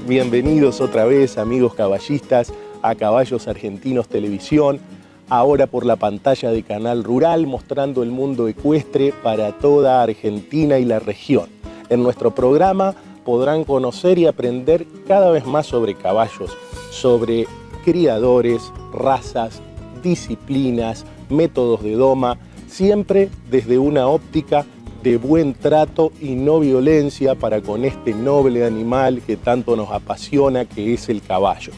Bienvenidos otra vez, amigos caballistas, a Caballos Argentinos Televisión, ahora por la pantalla de Canal Rural, mostrando el mundo ecuestre para toda Argentina y la región. En nuestro programa podrán conocer y aprender cada vez más sobre caballos, sobre criadores, razas, disciplinas, métodos de doma, siempre desde una óptica de buen trato y no violencia para con este noble animal que tanto nos apasiona, que es el caballo.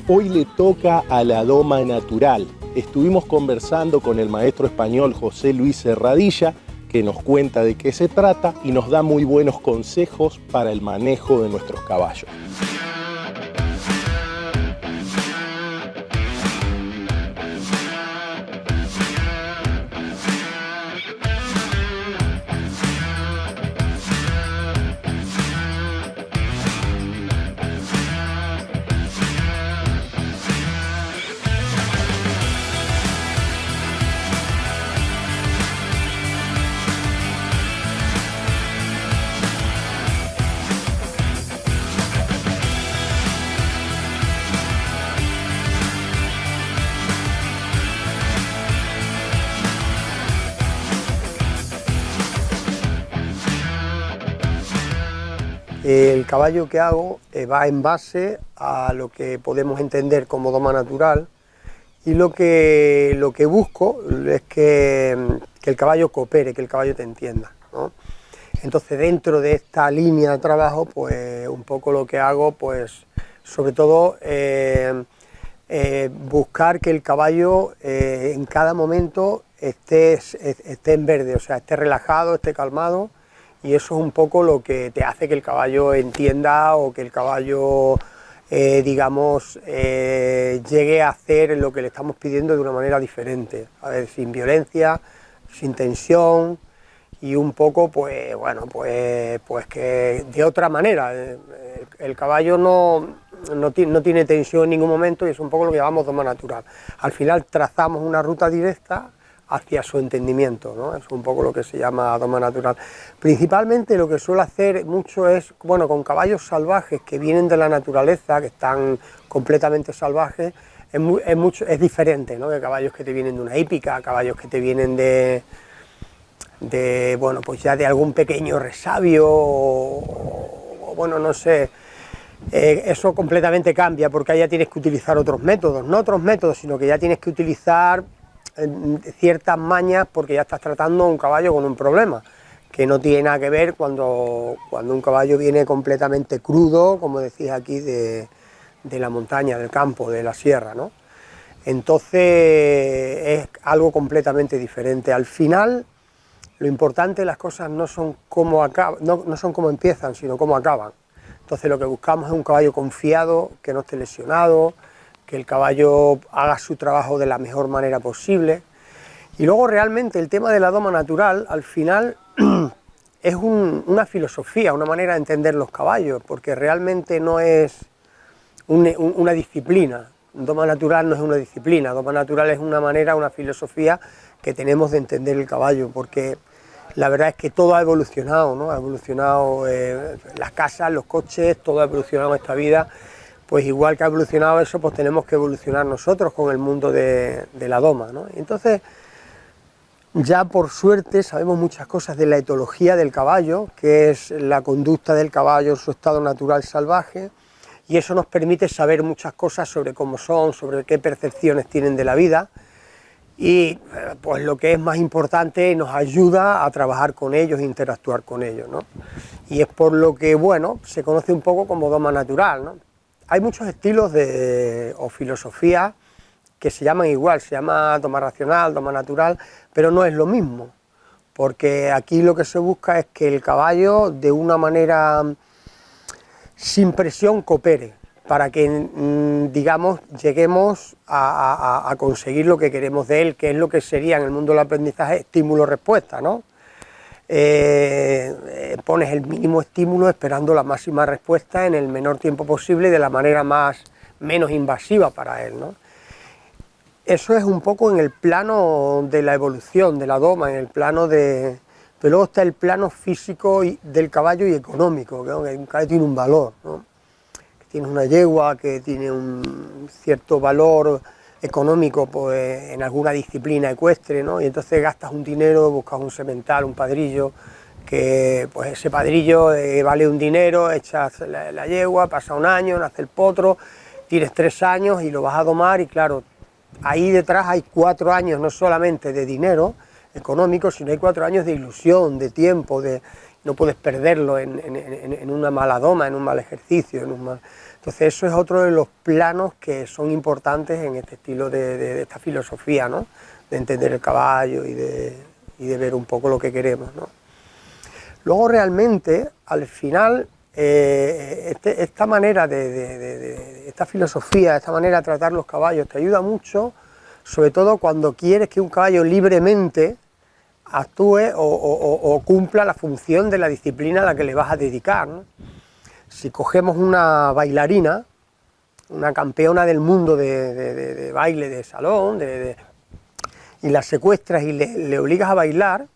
Hoy le toca a la doma natural. Estuvimos conversando con el maestro español José Luis Serradilla, que nos cuenta de qué se trata y nos da muy buenos consejos para el manejo de nuestros caballos. El caballo que hago va en base a lo que podemos entender como doma natural, y lo que busco es que el caballo coopere, que el caballo te entienda, ¿no? Entonces, dentro de esta línea de trabajo, pues un poco lo que hago, pues sobre todo buscar que el caballo en cada momento esté en verde, o sea, esté relajado, esté calmado. Y eso es un poco lo que te hace que el caballo entienda, o que el caballo, llegue a hacer lo que le estamos pidiendo de una manera diferente, a ver, sin violencia, sin tensión, y un poco, pues bueno, pues que de otra manera. El caballo no tiene tensión en ningún momento, y es un poco lo que llamamos doma natural. Al final trazamos una ruta directa hacia su entendimiento, ¿no? Es un poco lo que se llama doma natural. Principalmente lo que suelo hacer mucho es, bueno, con caballos salvajes que vienen de la naturaleza, que están completamente salvajes, es diferente, ¿no? De caballos que te vienen de una hípica, caballos que te vienen de bueno, pues ya de algún pequeño resabio, o bueno, no sé. Eso completamente cambia, porque ahí ya tienes que utilizar otros métodos, no otros métodos, sino que ya tienes que utilizar ciertas mañas, porque ya estás tratando a un caballo con un problema que no tiene nada que ver cuando un caballo viene completamente crudo, como decís aquí, de la montaña, del campo, de la sierra, ¿no? Entonces es algo completamente diferente. Al final, lo importante de las cosas no son cómo empiezan, sino cómo acaban. Entonces lo que buscamos es un caballo confiado, que no esté lesionado, que el caballo haga su trabajo de la mejor manera posible. Y luego realmente el tema de la doma natural, al final, es una filosofía, una manera de entender los caballos, porque realmente no es una disciplina. Doma natural no es una disciplina, doma natural es una manera, una filosofía que tenemos de entender el caballo, porque la verdad es que todo ha evolucionado, ¿no? Ha evolucionado las casas, los coches, todo ha evolucionado en esta vida. Pues igual que ha evolucionado eso, pues tenemos que evolucionar nosotros con el mundo de la doma, ¿no? Entonces, ya por suerte sabemos muchas cosas de la etología del caballo, que es la conducta del caballo en su estado natural salvaje, y eso nos permite saber muchas cosas sobre cómo son, sobre qué percepciones tienen de la vida, y pues lo que es más importante, nos ayuda a trabajar con ellos e interactuar con ellos, ¿no? Y es por lo que, bueno, se conoce un poco como doma natural, ¿no? Hay muchos estilos o filosofía que se llaman igual, se llama doma racional, doma natural, pero no es lo mismo, porque aquí lo que se busca es que el caballo de una manera sin presión coopere, para que, digamos, lleguemos a conseguir lo que queremos de él, que es lo que sería en el mundo del aprendizaje estímulo-respuesta, ¿no? Pones el mínimo estímulo esperando la máxima respuesta en el menor tiempo posible, de la manera menos invasiva para él, ¿no? Eso es un poco en el plano de la evolución de la doma, en el plano de... Pero luego está el plano físico del caballo y económico, ¿no? Que un caballo tiene un valor, ¿no? tienes una yegua que tiene un cierto valor económico pues, en alguna disciplina ecuestre, ¿no? Y entonces gastas un dinero, buscas un semental, un padrillo, que pues ese padrillo vale un dinero, echas la yegua, pasa un año, nace el potro, tienes 3 años y lo vas a domar y claro, ahí detrás hay 4 años no solamente de dinero económico, sino hay 4 años de ilusión, de tiempo, no puedes perderlo en una mala doma, en un mal ejercicio, Entonces eso es otro de los planos que son importantes en este estilo de esta filosofía, ¿no? De entender el caballo y de ver un poco lo que queremos, ¿no? Luego realmente, al final, esta manera esta filosofía, esta manera de tratar los caballos te ayuda mucho, sobre todo cuando quieres que un caballo libremente actúe o cumpla la función de la disciplina a la que le vas a dedicar, ¿no? Si cogemos una bailarina, una campeona del mundo de baile de salón, y la secuestras y le obligas a bailar,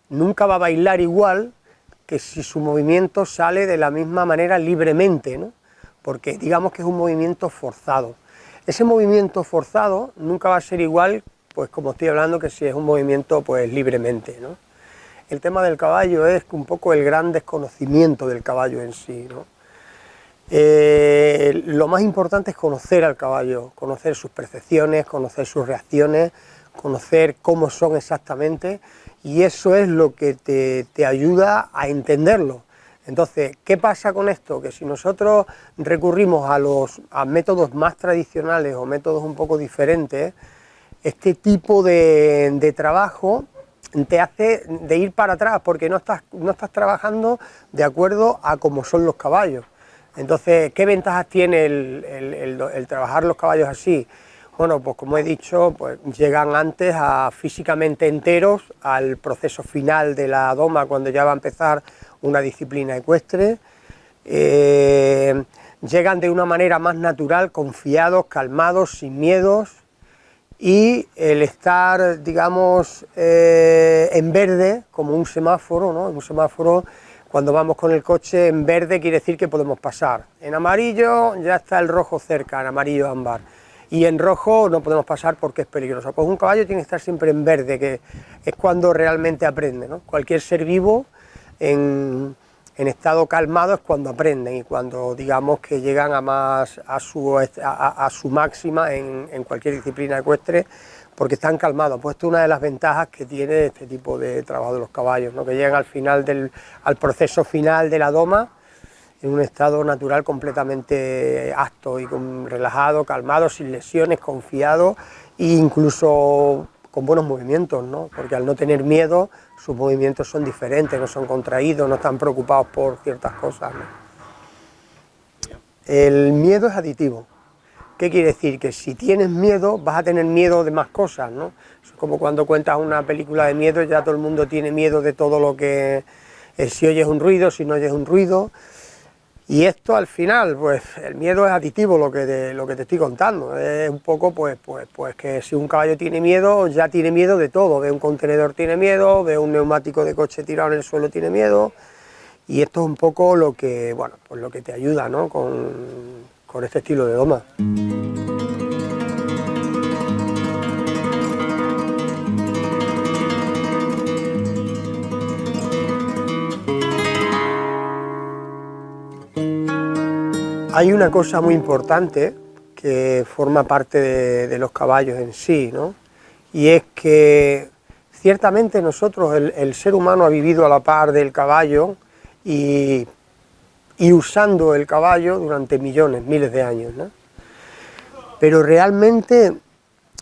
nunca va a bailar igual que si su movimiento sale de la misma manera libremente, ¿no? Porque digamos que es un movimiento forzado. Ese movimiento forzado nunca va a ser igual, pues como estoy hablando, que si es un movimiento pues libremente, ¿no? El tema del caballo es un poco el gran desconocimiento del caballo en sí, ¿no? Lo más importante es conocer al caballo, conocer sus percepciones, conocer sus reacciones, conocer cómo son exactamente, y eso es lo que te ayuda a entenderlo. Entonces, ¿qué pasa con esto? Que si nosotros recurrimos a métodos más tradicionales o métodos un poco diferentes, este tipo de trabajo te hace de ir para atrás, porque no estás trabajando de acuerdo a cómo son los caballos. Entonces, ¿qué ventajas tiene el trabajar los caballos así? Bueno, pues como he dicho, pues llegan antes físicamente enteros al proceso final de la doma, cuando ya va a empezar una disciplina ecuestre. Llegan de una manera más natural, confiados, calmados, sin miedos, y el estar, digamos, en verde, como un semáforo, ¿no? Un semáforo, cuando vamos con el coche en verde quiere decir que podemos pasar. En amarillo ya está el rojo cerca, en amarillo ámbar. Y en rojo no podemos pasar porque es peligroso. Pues un caballo tiene que estar siempre en verde, que es cuando realmente aprende, ¿no? Cualquier ser vivo en estado calmado es cuando aprenden y cuando digamos que llegan a su máxima en cualquier disciplina ecuestre, porque están calmados. Pues esto es una de las ventajas que tiene este tipo de trabajo de los caballos, ¿no? Que llegan al final al proceso final de la doma en un estado natural completamente apto y relajado, calmado, sin lesiones, confiado e incluso con buenos movimientos, ¿no? Porque al no tener miedo, sus movimientos son diferentes, no son contraídos, no están preocupados por ciertas cosas, ¿no? El miedo es aditivo. ¿Qué quiere decir? Que si tienes miedo, vas a tener miedo de más cosas, ¿no? Es como cuando cuentas una película de miedo, ya todo el mundo tiene miedo de todo lo que... si oyes un ruido, si no oyes un ruido. Y esto al final, pues el miedo es aditivo, lo que te estoy contando. Es un poco, pues que si un caballo tiene miedo, ya tiene miedo de todo. Ve un contenedor, tiene miedo, ve un neumático de coche tirado en el suelo, tiene miedo. Y esto es un poco lo que, bueno, pues lo que te ayuda, ¿no? Con este estilo de doma. Hay una cosa muy importante que forma parte de los caballos en sí, ¿no? Y es que ciertamente nosotros, el ser humano ha vivido a la par del caballo y usando el caballo durante millones, miles de años, ¿no? Pero realmente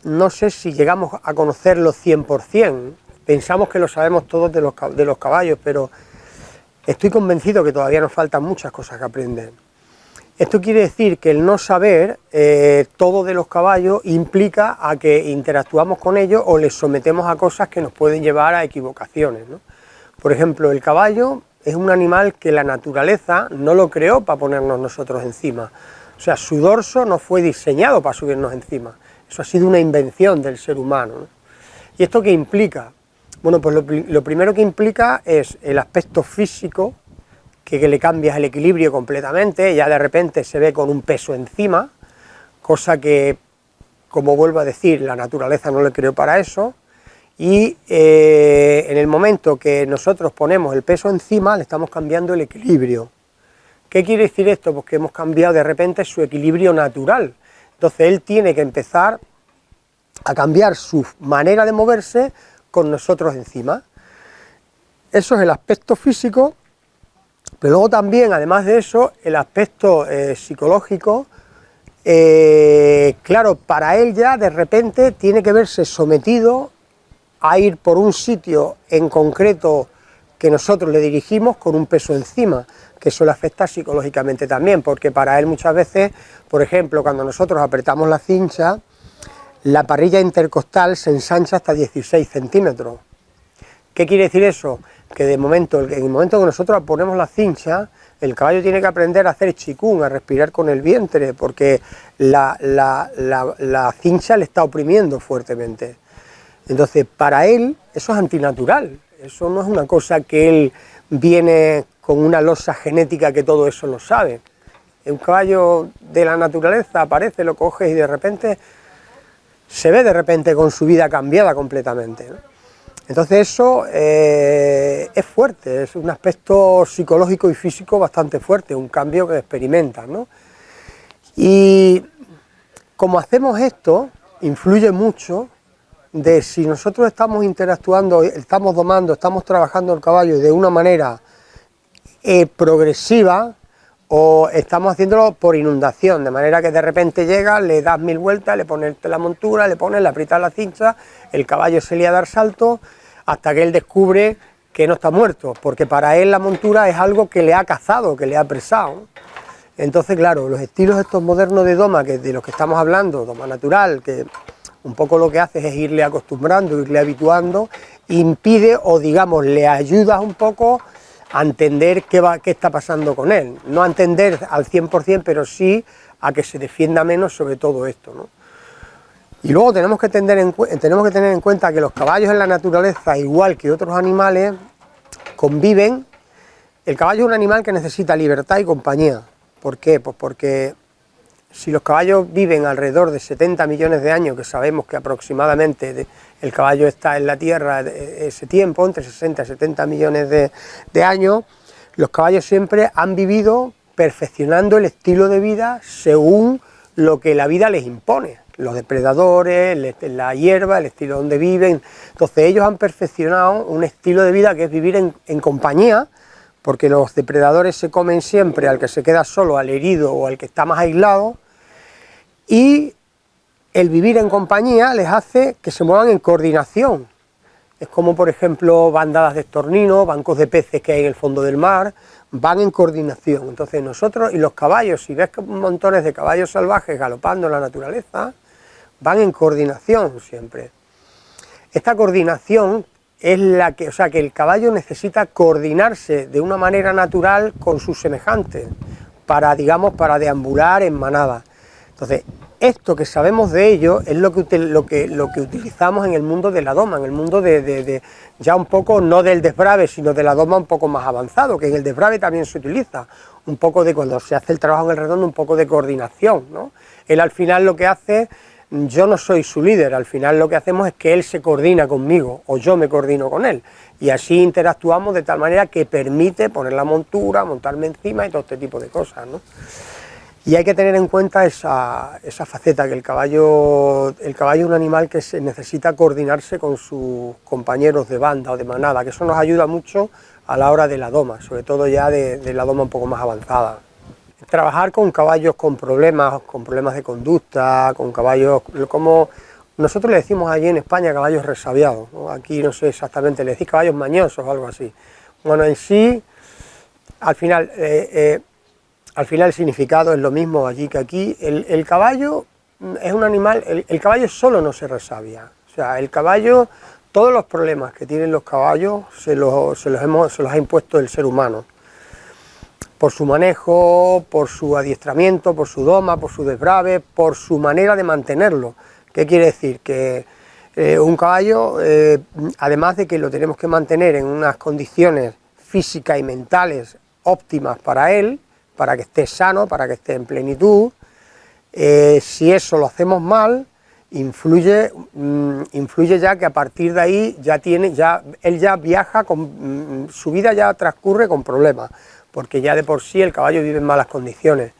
no sé si llegamos a conocerlo 100%, pensamos que lo sabemos todos de los caballos, pero estoy convencido que todavía nos faltan muchas cosas que aprender. Esto quiere decir que el no saber todo de los caballos implica a que interactuamos con ellos o les sometemos a cosas que nos pueden llevar a equivocaciones, ¿no? Por ejemplo, el caballo es un animal que la naturaleza no lo creó para ponernos nosotros encima. O sea, su dorso no fue diseñado para subirnos encima. Eso ha sido una invención del ser humano, ¿no? ¿Y esto qué implica? Bueno, pues lo primero que implica es el aspecto físico, que le cambias el equilibrio completamente, ya de repente se ve con un peso encima, cosa que, como vuelvo a decir, la naturaleza no le creó para eso, y en el momento que nosotros ponemos el peso encima, le estamos cambiando el equilibrio. ¿Qué quiere decir esto? Pues que hemos cambiado de repente su equilibrio natural. Entonces él tiene que empezar a cambiar su manera de moverse con nosotros encima. Eso es el aspecto físico, pero luego también, además de eso, el aspecto psicológico. Claro, para él ya de repente tiene que verse sometido a ir por un sitio en concreto que nosotros le dirigimos con un peso encima, que eso le afecta psicológicamente también, porque para él muchas veces, por ejemplo, cuando nosotros apretamos la cincha, la parrilla intercostal se ensancha hasta 16 centímetros. ¿Qué quiere decir eso? Que en el momento que nosotros ponemos la cincha, el caballo tiene que aprender a hacer chikung, a respirar con el vientre, porque la cincha le está oprimiendo fuertemente. Entonces, para él, eso es antinatural, eso no es una cosa que él viene con una losa genética que todo eso lo sabe. Un caballo de la naturaleza aparece, lo coges y de repente se ve con su vida cambiada completamente, ¿no? Entonces eso es fuerte, es un aspecto psicológico y físico bastante fuerte, un cambio que experimentan, ¿no? Y como hacemos esto, influye mucho de si nosotros estamos interactuando, estamos domando, estamos trabajando el caballo de una manera progresiva, o estamos haciéndolo por inundación, de manera que de repente llega, le das 1000 vueltas, le pones la montura, le aprietas la cincha, el caballo se lía a dar salto hasta que él descubre que no está muerto, porque para él la montura es algo que le ha cazado, que le ha apresado. Entonces, claro, los estilos estos modernos de doma, que de los que estamos hablando, doma natural, que un poco lo que haces es irle acostumbrando, irle habituando, impide o digamos le ayudas un poco a entender qué está pasando con él, no a entender al 100%, pero sí a que se defienda menos sobre todo esto, ¿no? Y luego tenemos que tener en cuenta que los caballos en la naturaleza, igual que otros animales, conviven. El caballo es un animal que necesita libertad y compañía. ¿Por qué? Pues porque si los caballos viven alrededor de 70 millones de años, que sabemos que aproximadamente el caballo está en la Tierra ese tiempo, entre 60 y 70 millones de años, los caballos siempre han vivido perfeccionando el estilo de vida según lo que la vida les impone, los depredadores, la hierba, el estilo donde viven. Entonces ellos han perfeccionado un estilo de vida que es vivir en compañía, porque los depredadores se comen siempre al que se queda solo, al herido o al que está más aislado, y el vivir en compañía les hace que se muevan en coordinación. Es como, por ejemplo, bandadas de estorninos, bancos de peces que hay en el fondo del mar, van en coordinación. Entonces nosotros y los caballos, si ves montones de caballos salvajes galopando en la naturaleza, van en coordinación siempre. Esta coordinación es la que, o sea, que el caballo necesita coordinarse de una manera natural con sus semejantes, para, digamos, para deambular en manada. Entonces, esto que sabemos de ello es lo que utilizamos en el mundo de la doma, en el mundo de ya un poco, no del desbrave, sino de la doma un poco más avanzado, que en el desbrave también se utiliza, un poco de cuando se hace el trabajo en el redondo, un poco de coordinación, ¿no? Él al final lo que hace, yo no soy su líder, al final lo que hacemos es que él se coordina conmigo, o yo me coordino con él, y así interactuamos de tal manera que permite poner la montura, montarme encima y todo este tipo de cosas, ¿no? Y hay que tener en cuenta esa faceta, que el caballo es un animal que necesita coordinarse con sus compañeros de banda o de manada, que eso nos ayuda mucho a la hora de la doma, sobre todo ya de la doma un poco más avanzada. Trabajar con caballos con problemas de conducta, con caballos, como nosotros le decimos allí en España, caballos resabiados, ¿no? Aquí no sé exactamente, le decís caballos mañosos o algo así. Bueno, en sí, al final el significado es lo mismo allí que aquí. El caballo es un animal, el caballo solo no se resabia. O sea, el caballo, todos los problemas que tienen los caballos se los ha impuesto el ser humano. Por su manejo, por su adiestramiento, por su doma, por su desbrave, por su manera de mantenerlo. ¿Qué quiere decir? Que un caballo, además de que lo tenemos que mantener en unas condiciones físicas y mentales óptimas para él, para que esté sano, para que esté en plenitud. Si eso lo hacemos mal, influye ya que a partir de ahí él ya viaja, su vida ya transcurre con problemas, porque ya de por sí el caballo vive en malas condiciones.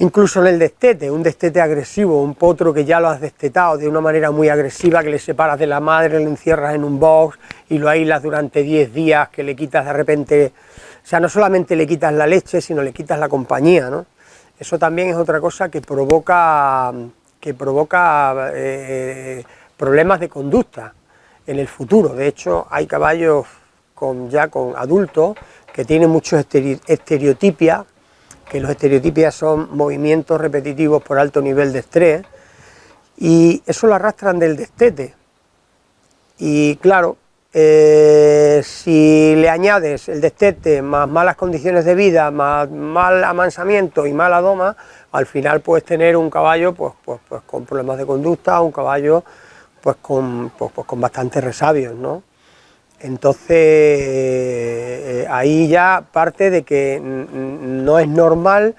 Incluso en el destete, un destete agresivo, un potro que ya lo has destetado de una manera muy agresiva, que le separas de la madre, le encierras en un box y lo aíslas durante 10 días, que le quitas de repente, o sea, no solamente le quitas la leche, sino le quitas la compañía, ¿no? Eso también es otra cosa que provoca problemas de conducta en el futuro. De hecho, hay caballos ya con adultos que tienen muchos estereotipias, que los estereotipias son movimientos repetitivos por alto nivel de estrés, y eso lo arrastran del destete. Y claro, si le añades el destete más malas condiciones de vida, más mal amansamiento y mala doma, al final puedes tener un caballo pues con problemas de conducta, un caballo pues con bastantes resabios, ¿no? Entonces, ahí ya parte de que no es normal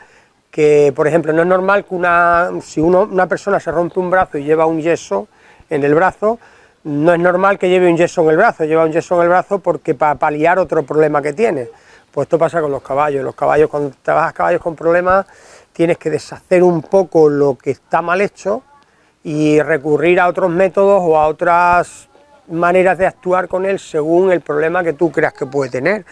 que, por ejemplo, no es normal que si una persona se rompe un brazo y lleva un yeso en el brazo, no es normal que lleve un yeso en el brazo, lleva un yeso en el brazo porque para paliar otro problema que tiene. Pues esto pasa con los caballos. Los caballos, cuando trabajas caballos con problemas, tienes que deshacer un poco lo que está mal hecho y recurrir a otros métodos o a otras maneras de actuar con él según el problema que tú creas que puede tener,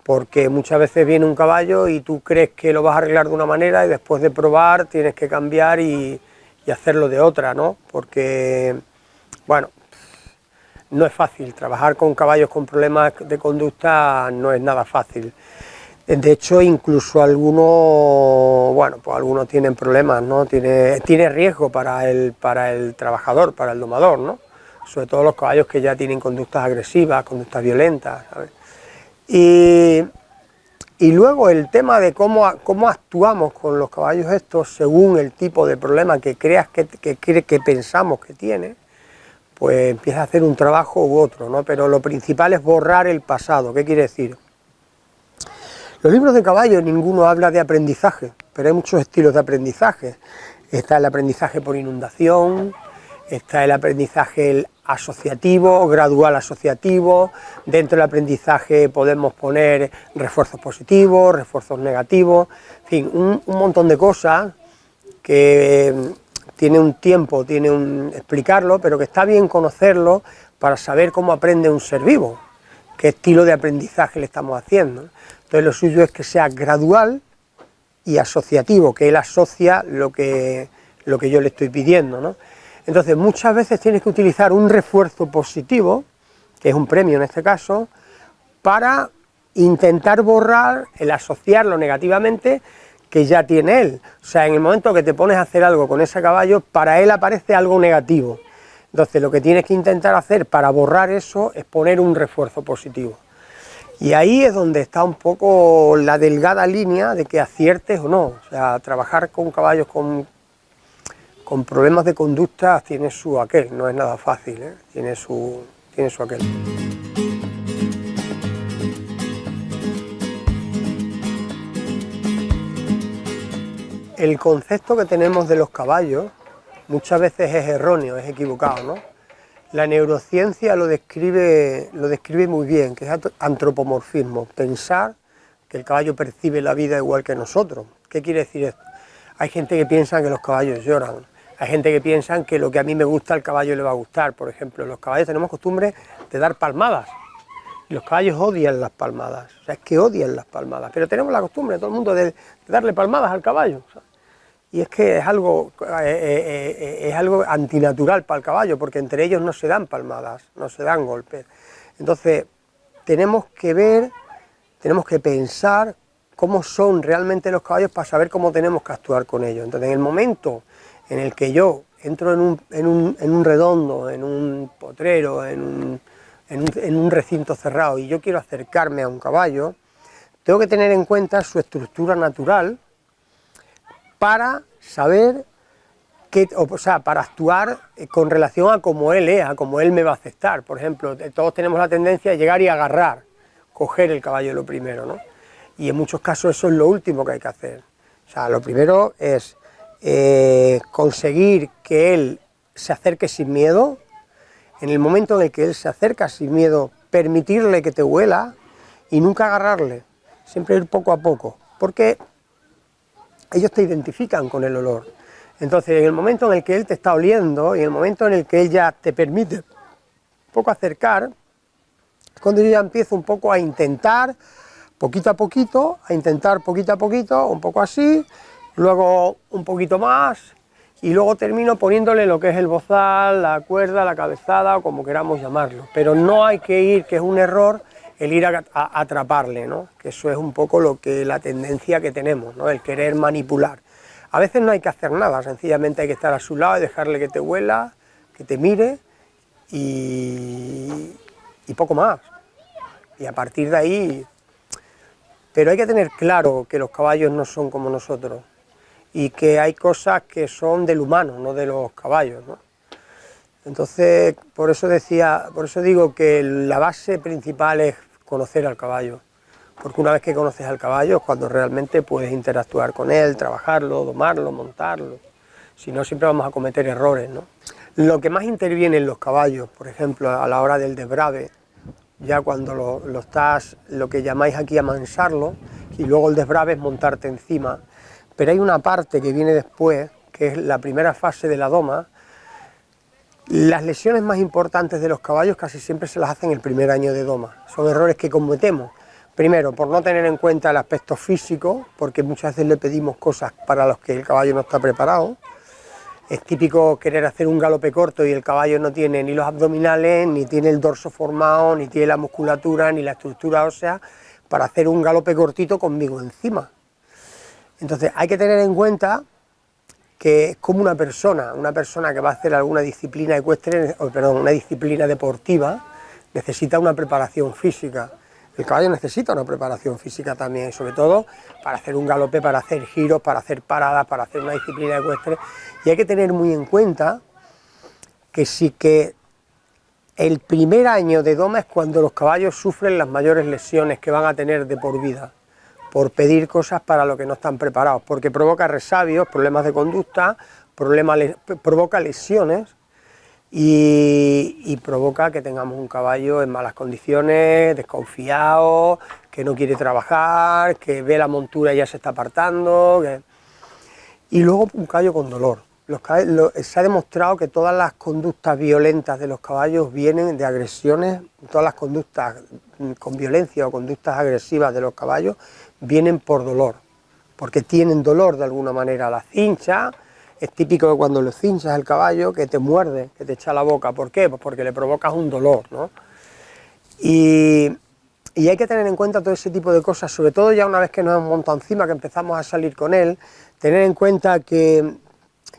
porque muchas veces viene un caballo y tú crees que lo vas a arreglar de una manera y después de probar tienes que cambiar y hacerlo de otra, ¿no? Porque, bueno, no es fácil, trabajar con caballos con problemas de conducta no es nada fácil. De hecho, incluso algunos tienen problemas, ¿no? Tiene riesgo para el trabajador, para el domador, ¿no? Sobre todo los caballos que ya tienen conductas agresivas, conductas violentas, ¿sabes? Y luego el tema de cómo actuamos con los caballos estos según el tipo de problema que creas que pensamos que tiene, pues empieza a hacer un trabajo u otro, ¿no? Pero lo principal es borrar el pasado. ¿Qué quiere decir? Los libros de caballos ninguno habla de aprendizaje, pero hay muchos estilos de aprendizaje. Está el aprendizaje por inundación, está el aprendizaje asociativo, gradual asociativo. Dentro del aprendizaje podemos poner refuerzos positivos, refuerzos negativos, en fin, un montón de cosas que tiene un tiempo, explicarlo, pero que está bien conocerlo para saber cómo aprende un ser vivo, qué estilo de aprendizaje le estamos haciendo. Entonces lo suyo es que sea gradual y asociativo, que él asocia lo que yo le estoy pidiendo, ¿no? Entonces muchas veces tienes que utilizar un refuerzo positivo, que es un premio en este caso, para intentar borrar el asociarlo negativamente que ya tiene él. O sea, en el momento que te pones a hacer algo con ese caballo, para él aparece algo negativo. Entonces lo que tienes que intentar hacer para borrar eso es poner un refuerzo positivo. Y ahí es donde está un poco la delgada línea de que aciertes o no. O sea, trabajar con caballos con problemas de conducta tiene su aquel, no es nada fácil, ¿eh? Tiene su aquel. El concepto que tenemos de los caballos muchas veces es erróneo, es equivocado, ¿no? La neurociencia lo describe muy bien, que es antropomorfismo, pensar que el caballo percibe la vida igual que nosotros. ¿Qué quiere decir esto? Hay gente que piensa que los caballos lloran, hay gente que piensa que lo que a mí me gusta al caballo le va a gustar. Por ejemplo, los caballos tenemos costumbre de dar palmadas, y los caballos odian las palmadas, o sea, es que odian las palmadas, pero tenemos la costumbre, todo el mundo, de darle palmadas al caballo, ¿sabes? Y es que es algo antinatural para el caballo, porque entre ellos no se dan palmadas, no se dan golpes. Entonces, tenemos que pensar cómo son realmente los caballos para saber cómo tenemos que actuar con ellos. Entonces, en el momento en el que yo entro en un redondo, en un potrero, en un recinto cerrado y yo quiero acercarme a un caballo, tengo que tener en cuenta su estructura natural, para saber para actuar con relación a cómo él es, a cómo él me va a aceptar. Por ejemplo, todos tenemos la tendencia de llegar y agarrar, coger el caballo lo primero, ¿no? y en muchos casos eso es lo último que hay que hacer. O sea, lo primero es conseguir que él se acerque sin miedo. En el momento en el que él se acerca sin miedo, permitirle que te huela y nunca agarrarle, siempre ir poco a poco, porque ellos te identifican con el olor. Entonces, en el momento en el que él te está oliendo y en el momento en el que él ya te permite un poco acercar, es cuando yo ya empiezo un poco a intentar, poquito a poquito, un poco así, luego un poquito más, y luego termino poniéndole lo que es el bozal, la cuerda, la cabezada, o como queramos llamarlo. Pero no hay que ir, que es un error, el ir a atraparle, ¿no? Que eso es un poco la tendencia que tenemos, ¿no? El querer manipular. A veces no hay que hacer nada, sencillamente hay que estar a su lado y dejarle que te huela, que te mire y poco más. Y a partir de ahí... Pero hay que tener claro que los caballos no son como nosotros y que hay cosas que son del humano, no de los caballos, ¿no? Entonces, por eso digo que la base principal es conocer al caballo, porque una vez que conoces al caballo es cuando realmente puedes interactuar con él, trabajarlo, domarlo, montarlo. Si no, siempre vamos a cometer errores, ¿no? Lo que más interviene en los caballos, por ejemplo, a la hora del desbrave, ya cuando lo que llamáis aquí amansarlo, y luego el desbrave es montarte encima. Pero hay una parte que viene después, que es la primera fase de la doma. Las lesiones más importantes de los caballos casi siempre se las hacen el primer año de doma. Son errores que cometemos. Primero, por no tener en cuenta el aspecto físico, porque muchas veces le pedimos cosas para las que el caballo no está preparado. Es típico querer hacer un galope corto y el caballo no tiene ni los abdominales, ni tiene el dorso formado, ni tiene la musculatura, ni la estructura ósea para hacer un galope cortito conmigo encima. Entonces hay que tener en cuenta que es como una persona que va a hacer alguna disciplina ecuestre, una disciplina deportiva, necesita una preparación física. El caballo necesita una preparación física también, sobre todo para hacer un galope, para hacer giros, para hacer paradas, para hacer una disciplina ecuestre. Y hay que tener muy en cuenta que sí que el primer año de doma es cuando los caballos sufren las mayores lesiones que van a tener de por vida, por pedir cosas para lo que no están preparados, porque provoca resabios, problemas de conducta, provoca lesiones y provoca que tengamos un caballo en malas condiciones, desconfiado, que no quiere trabajar, que ve la montura y ya se está apartando, y luego un caballo con dolor. Se ha demostrado que todas las conductas violentas de los caballos vienen de agresiones, todas las conductas con violencia o conductas agresivas de los caballos vienen por dolor, porque tienen dolor de alguna manera. La cincha, es típico que cuando lo cinchas al caballo que te muerde, que te echa la boca. ¿Por qué? Pues porque le provocas un dolor, ¿no? Y hay que tener en cuenta todo ese tipo de cosas, sobre todo ya una vez que nos hemos montado encima, que empezamos a salir con él, tener en cuenta que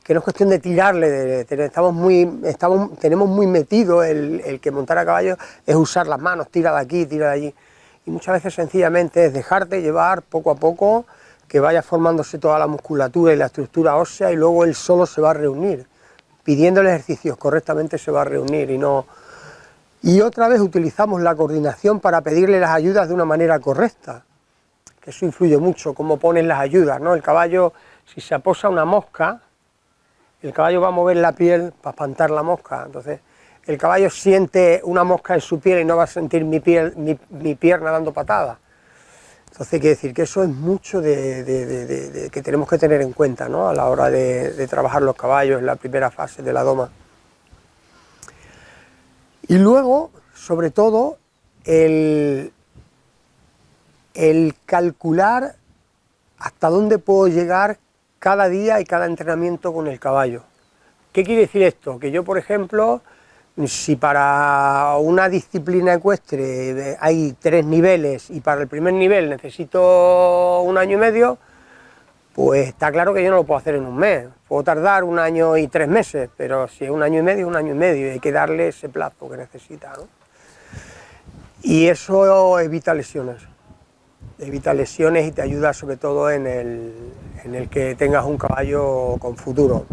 no es cuestión de tirarle, tenemos muy metido el que montar a caballo es usar las manos, tira de aquí, tira de allí. Y muchas veces sencillamente es dejarte llevar poco a poco, que vaya formándose toda la musculatura y la estructura ósea y luego él solo se va a reunir. Pidiendo el ejercicio correctamente se va a reunir y no... Y otra vez utilizamos la coordinación para pedirle las ayudas de una manera correcta, que eso influye mucho, cómo pones las ayudas, ¿no? El caballo, si se aposa una mosca, el caballo va a mover la piel para espantar la mosca, entonces el caballo siente una mosca en su piel y no va a sentir mi pierna dando patadas. Entonces quiere decir que eso es mucho que tenemos que tener en cuenta, ¿no? A la hora de trabajar los caballos en la primera fase de la doma. Y luego, sobre todo, el calcular hasta dónde puedo llegar cada día y cada entrenamiento con el caballo. ¿Qué quiere decir esto? Que yo, por ejemplo, si para una disciplina ecuestre hay 3 niveles y para el primer nivel necesito 1 año y medio, pues está claro que yo no lo puedo hacer en un mes. Puedo tardar 1 año y 3 meses, pero si es 1 año y medio, 1 año y medio, y hay que darle ese plazo que necesita, ¿no? Y eso evita lesiones. Evita lesiones y te ayuda sobre todo en el que tengas un caballo con futuro,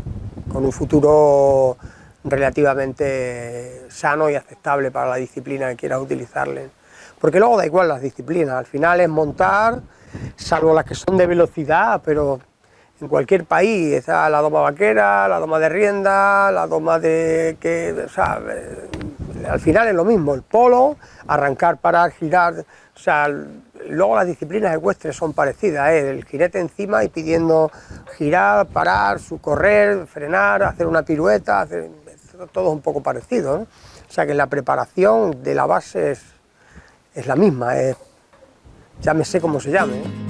con un futuro relativamente sano y aceptable para la disciplina que quieras utilizarle. Porque luego da igual las disciplinas, al final es montar salvo las que son de velocidad, pero en cualquier país está la doma vaquera, la doma de rienda, la doma de que, o sea, al final es lo mismo, el polo, arrancar, parar, girar, o sea, luego las disciplinas ecuestres son parecidas, el jinete encima y pidiendo girar, parar, correr, frenar, hacer una pirueta, todo es un poco parecido, ¿no? O sea que la preparación de la base es la misma, llámese como se llame, ¿eh?